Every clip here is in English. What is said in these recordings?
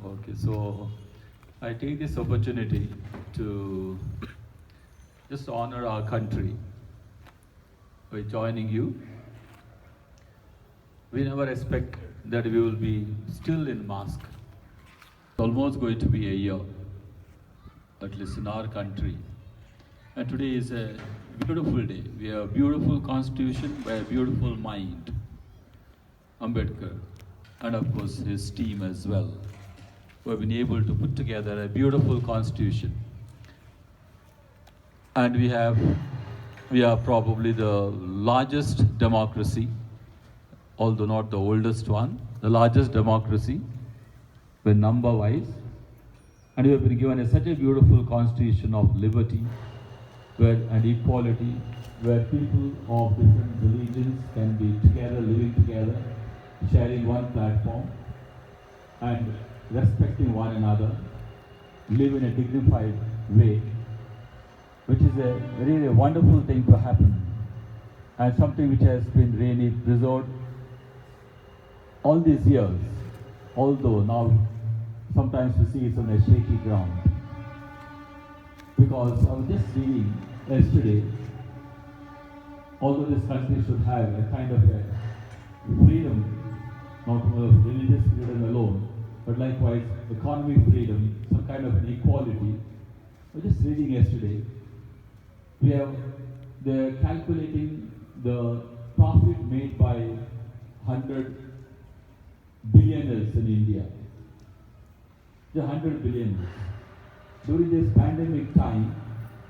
Okay, so I take this opportunity to just honor our country by joining you. We never expect that we will be still in mask. It's almost going to be a year, at least in our country. And today is a beautiful day. We have a beautiful constitution by a beautiful mind, Ambedkar, and of course his team as well, who have been able to put together a beautiful constitution. And we are probably the largest democracy, although not the oldest one, the largest democracy, by number wise. And we have been given such a beautiful constitution of liberty and equality, where people of different religions can be together, living together, sharing one platform, and respecting one another, live in a dignified way, which is a really wonderful thing to happen, and something which has been really preserved all these years, although now sometimes we see it's on a shaky ground. Because I was just reading yesterday, although this country should have a kind of a freedom, not religious freedom alone, but likewise economic freedom, some kind of an equality. I was just reading yesterday, they're calculating the profit made by 100 billionaires in India. The 100 billionaires. During this pandemic time,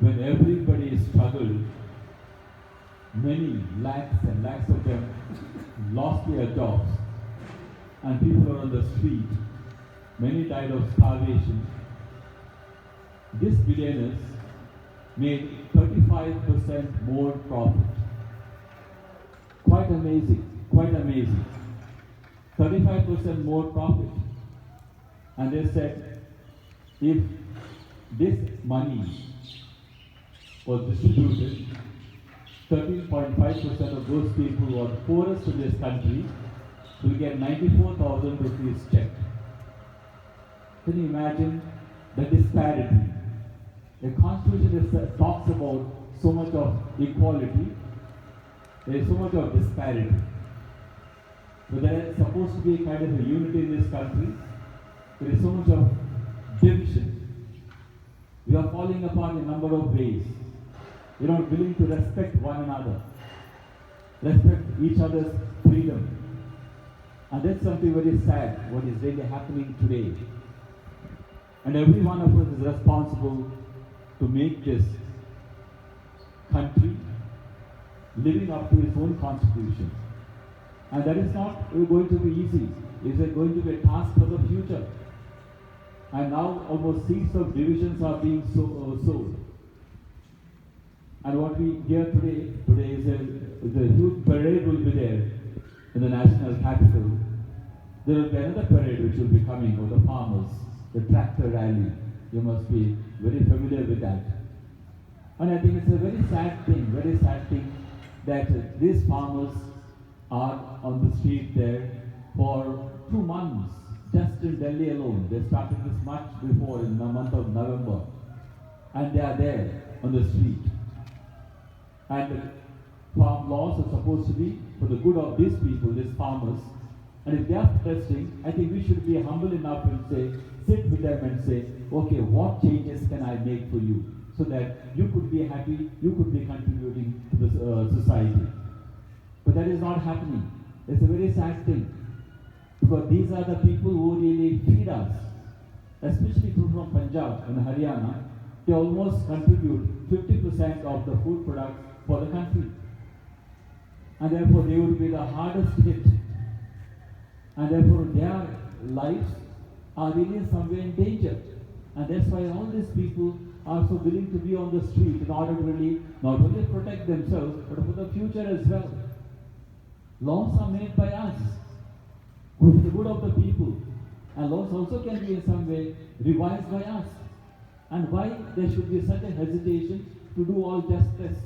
when everybody struggled, many lakhs and lakhs of them lost their jobs, and people are on the street. Many died of starvation. These billionaires made 35% more profit. Quite amazing, quite amazing. 35% more profit. And they said, if this money was distributed, 13.5% of those people who are poorest in this country will get 94,000 rupees check. Can you imagine the disparity? A constitution that talks about so much of equality, there is so much of disparity. But there is supposed to be a kind of a unity in this country. There is so much of division. We are falling apart in a number of ways. We are not willing to respect one another, respect each other's freedom. And that's something very sad, what is really happening today. And every one of us is responsible to make this country living up to its own constitution. And that is not going to be easy. It is going to be a task for the future. And now almost seeds of divisions are being sowed. And what we hear today is a huge parade will be there in the national capital. There will be another parade which will be coming of the farmers, the tractor rally. You must be very familiar with that. And I think it's a very sad thing that these farmers are on the street there for 2 months, just in Delhi alone. They started this much before, in the month of November. And they are there on the street. And farm laws are supposed to be for the good of these people, these farmers. And if they are protesting, I think we should be humble enough and sit with them and say, okay, what changes can I make for you? So that you could be happy, you could be contributing to the society. But that is not happening. It's a very sad thing. Because these are the people who really feed us. Especially people from Punjab and Haryana, they almost contribute 50% of the food products for the country. And therefore they would be the hardest hit. And therefore their lives are really in some way in danger. And that's why all these people are so willing to be on the street in order to really not only protect themselves, but for the future as well. Laws are made by us for the good of the people. And laws also can be in some way revised by us. And why there should be such a hesitation to do all justice?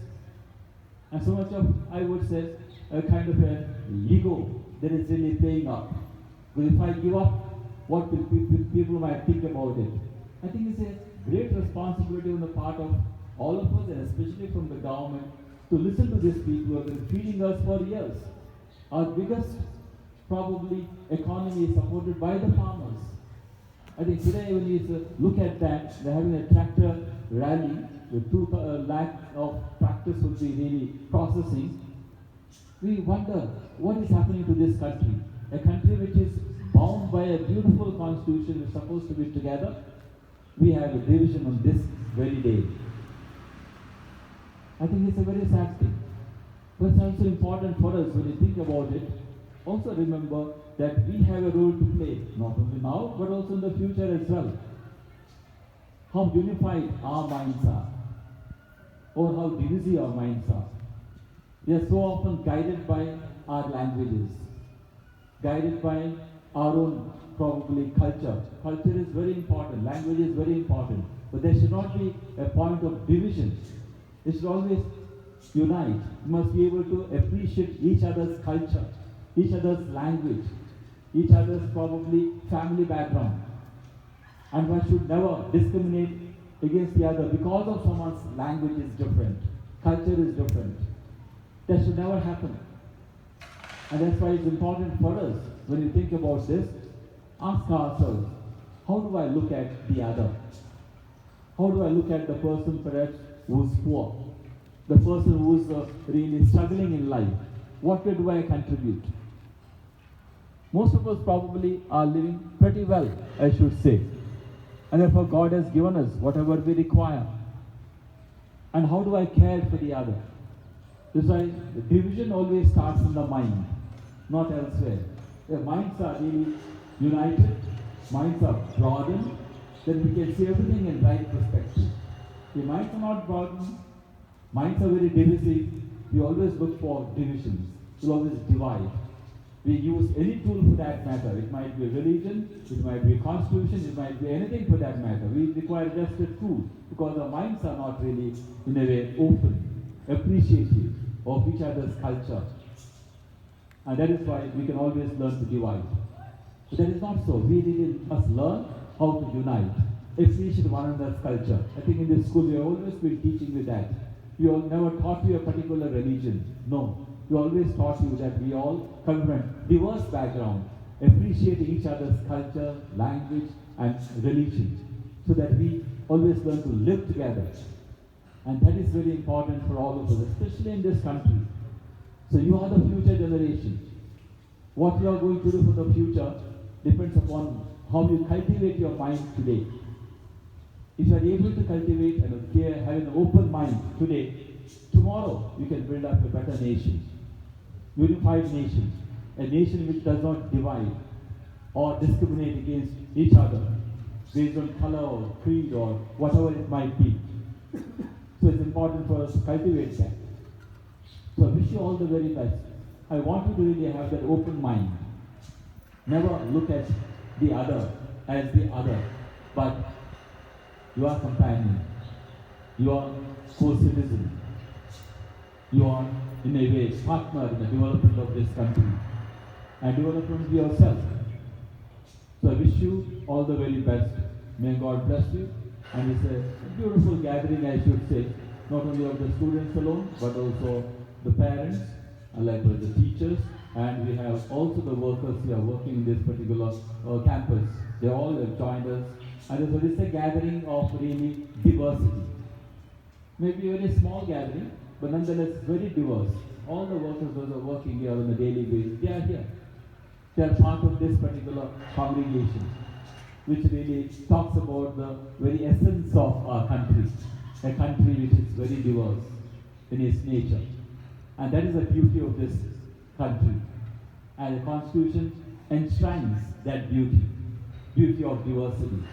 And so much of, I would say, a kind of an ego that is really playing up. Because if I give up what will people might think about it. I think it's a great responsibility on the part of all of us, and especially from the government, to listen to these people who have been feeding us for years. Our biggest, probably, economy is supported by the farmers. I think today when you look at that, they're having a tractor rally with 2 lakh of tractors will be really processing. We wonder what is happening to this country. A country which is bound by a beautiful constitution, is supposed to be together. We have a division on this very day. I think it's a very sad thing. But it's also important for us when you think about it. Also remember that we have a role to play, not only now, but also in the future as well. How unified our minds are, or how divisive our minds are. We are so often guided by our languages, guided by our own, probably, culture. Culture is very important, language is very important, but there should not be a point of division. It should always unite. We must be able to appreciate each other's culture, each other's language, each other's, probably, family background. And one should never discriminate against the other because of someone's language is different, culture is different. That should never happen. And that's why it's important for us, when you think about this, ask ourselves, how do I look at the other? How do I look at the person perhaps who's poor? The person who's really struggling in life? What way do I contribute? Most of us probably are living pretty well, I should say. And therefore God has given us whatever we require. And how do I care for the other? This is why the division always starts in the mind, not elsewhere. If minds are really united, minds are broadened, then we can see everything in right perspective. If minds are not broadened, minds are very divisive, we always look for divisions, we always divide. We use any tool for that matter. It might be religion, it might be constitution, it might be anything for that matter. We require just a tool because our minds are not really, in a way, open, appreciative of each other's culture. And that is why we can always learn to divide. But that is not so. We really must learn how to unite, appreciate one another's culture. I think in this school we have always been teaching you that. We all never taught you a particular religion. No. We always taught you that we all come from diverse background, appreciate each other's culture, language, and religion, so that we always learn to live together. And that is very important for all of us, especially in this country. So you are the future generation. What you are going to do for the future depends upon how you cultivate your mind today. If you are able to cultivate and have an open mind today, tomorrow you can build up a better nation. Unified nation, a nation which does not divide or discriminate against each other based on color or creed or whatever it might be. So it's important for us to cultivate that. So I wish you all the very best. I want you to really have that open mind. Never look at the other as the other, but your companion, your co-citizen. You are, in a way, partner in the development of this country and development of yourself. So I wish you all the very best. May God bless you. And it's a beautiful gathering, I should say, not only of the students alone, but also the parents, and likewise the teachers, and we have also the workers who are working in this particular campus. They all have joined us. And so it's a gathering of really diversity. Maybe a very small gathering, but nonetheless very diverse. All the workers who are working here on a daily basis, they are here. They are part of this particular congregation, which really talks about the very essence of our country, a country which is very diverse in its nature. And that is the beauty of this country. And the Constitution enshrines that beauty of diversity.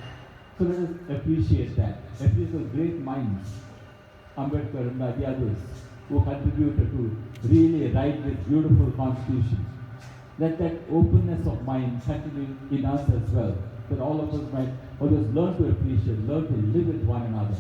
So let us appreciate that. Appreciate the great minds, Ambedkar and the others, who contributed to really write this beautiful constitution. Let that openness of mind continue in us as well, that all of us might always learn to appreciate, learn to live with one another.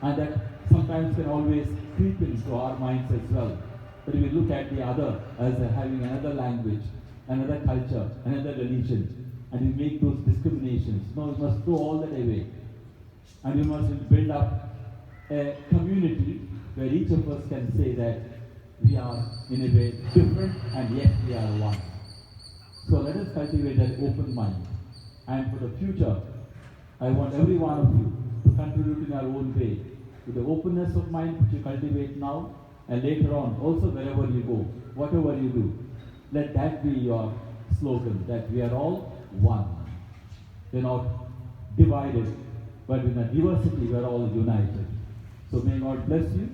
And that sometimes can always creep into our minds as well. That we look at the other as having another language, another culture, another religion. and you make those discriminations. No, you must throw all that away. And you must build up a community where each of us can say that we are in a way different and yet we are one. So let us cultivate that open mind. And for the future, I want every one of you to contribute in our own way with the openness of mind which you cultivate now, and later on also wherever you go, whatever you do, let that be your slogan, that we are all one. We're not divided, but in a diversity we are all united. So may God bless you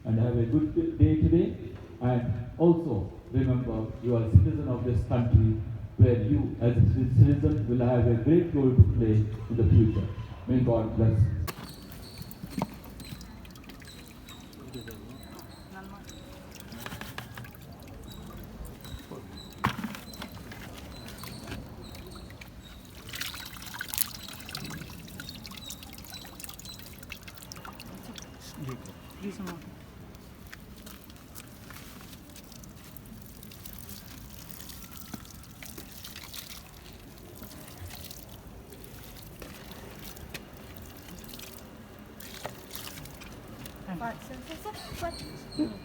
and have a good day today. And also remember, you are a citizen of this country where you as a citizen will have a great role to play in the future. May God bless you. Please, ma'am. What?